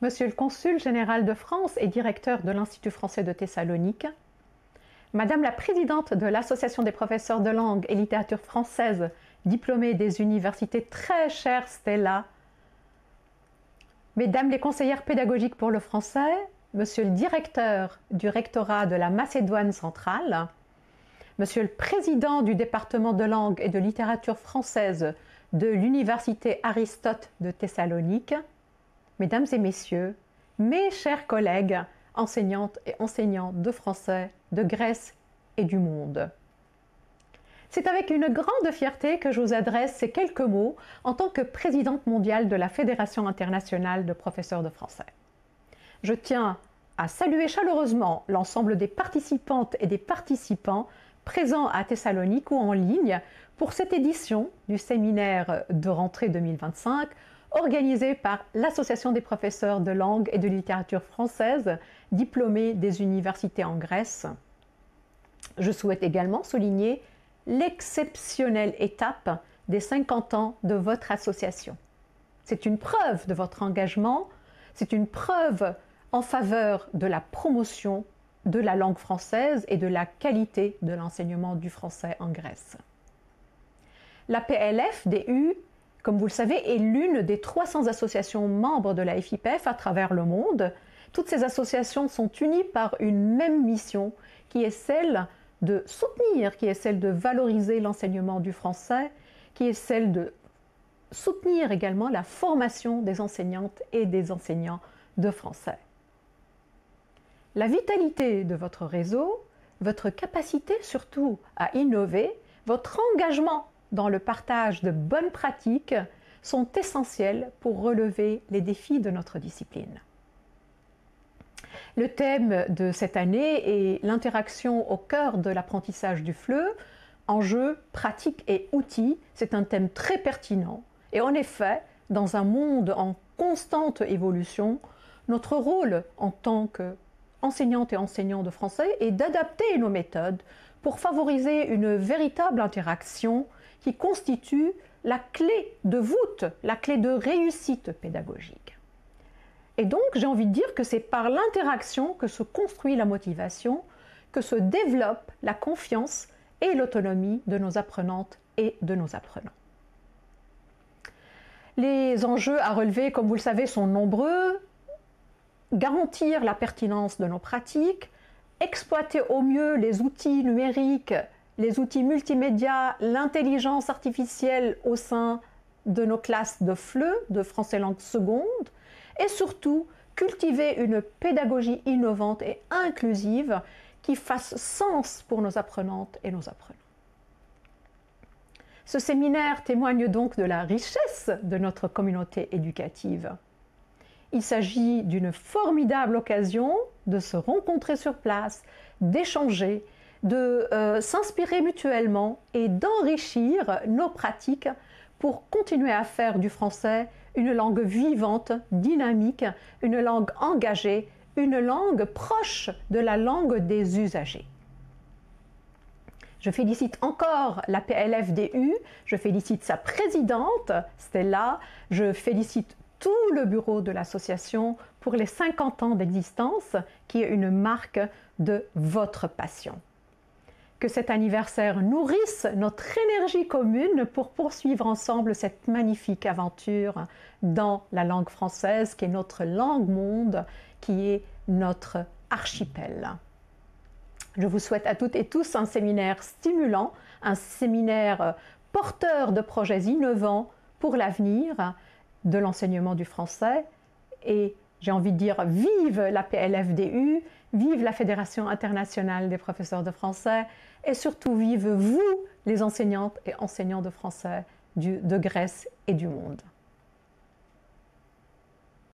Monsieur le Consul général de France et directeur de l'Institut français de Thessalonique, Madame la présidente de l'Association des professeurs de langue et littérature française, diplômée des universités très chère Stella, Mesdames les conseillères pédagogiques pour le français, Monsieur le directeur du rectorat de la Macédoine centrale, Monsieur le président du département de langue et de littérature française de l'Université Aristote de Thessalonique, Mesdames et Messieurs, mes chers collègues, enseignantes et enseignants de français de Grèce et du monde. C'est avec une grande fierté que je vous adresse ces quelques mots en tant que présidente mondiale de la Fédération internationale de professeurs de français. Je tiens à saluer chaleureusement l'ensemble des participantes et des participants présents à Thessalonique ou en ligne pour cette édition du séminaire de rentrée 2025 organisé par l'Association des professeurs de langue et de littérature française diplômés des universités en Grèce. Je souhaite également souligner l'exceptionnelle étape des 50 ans de votre association. C'est une preuve de votre engagement, c'est une preuve en faveur de la promotion de la langue française et de la qualité de l'enseignement du français en Grèce. La PLFDU, comme vous le savez, est l'une des 300 associations membres de la FIPEF à travers le monde. Toutes ces associations sont unies par une même mission qui est celle de soutenir, qui est celle de valoriser l'enseignement du français, qui est celle de soutenir également la formation des enseignantes et des enseignants de français. La vitalité de votre réseau, votre capacité surtout à innover, votre engagement dans le partage de bonnes pratiques sont essentiels pour relever les défis de notre discipline. Le thème de cette année est l'interaction au cœur de l'apprentissage du FLE, enjeux, pratiques et outils. C'est un thème très pertinent et en effet, dans un monde en constante évolution, notre rôle en tant qu'enseignante et enseignants de français est d'adapter nos méthodes pour favoriser une véritable interaction qui constitue la clé de voûte, la clé de réussite pédagogique. Et donc, j'ai envie de dire que c'est par l'interaction que se construit la motivation, que se développe la confiance et l'autonomie de nos apprenantes et de nos apprenants. Les enjeux à relever, comme vous le savez, sont nombreux. Garantir la pertinence de nos pratiques, exploiter au mieux les outils numériques, les outils multimédia, l'intelligence artificielle au sein de nos classes de FLE, de français langue seconde, et surtout cultiver une pédagogie innovante et inclusive qui fasse sens pour nos apprenantes et nos apprenants. Ce séminaire témoigne donc de la richesse de notre communauté éducative. Il s'agit d'une formidable occasion de se rencontrer sur place, d'échanger, de s'inspirer mutuellement et d'enrichir nos pratiques pour continuer à faire du français une langue vivante, dynamique, une langue engagée, une langue proche de la langue des usagers. Je félicite encore la PLFDU, je félicite sa présidente, Stella, je félicite tout le bureau de l'association pour les 50 ans d'existence, qui est une marque de votre passion. Que cet anniversaire nourrisse notre énergie commune pour poursuivre ensemble cette magnifique aventure dans la langue française, qui est notre langue monde, qui est notre archipel. Je vous souhaite à toutes et tous un séminaire stimulant, un séminaire porteur de projets innovants pour l'avenir de l'enseignement du français. Et j'ai envie de dire vive la PLFDU, vive la Fédération internationale des professeurs de français et surtout vive vous, les enseignantes et enseignants de français de Grèce et du monde.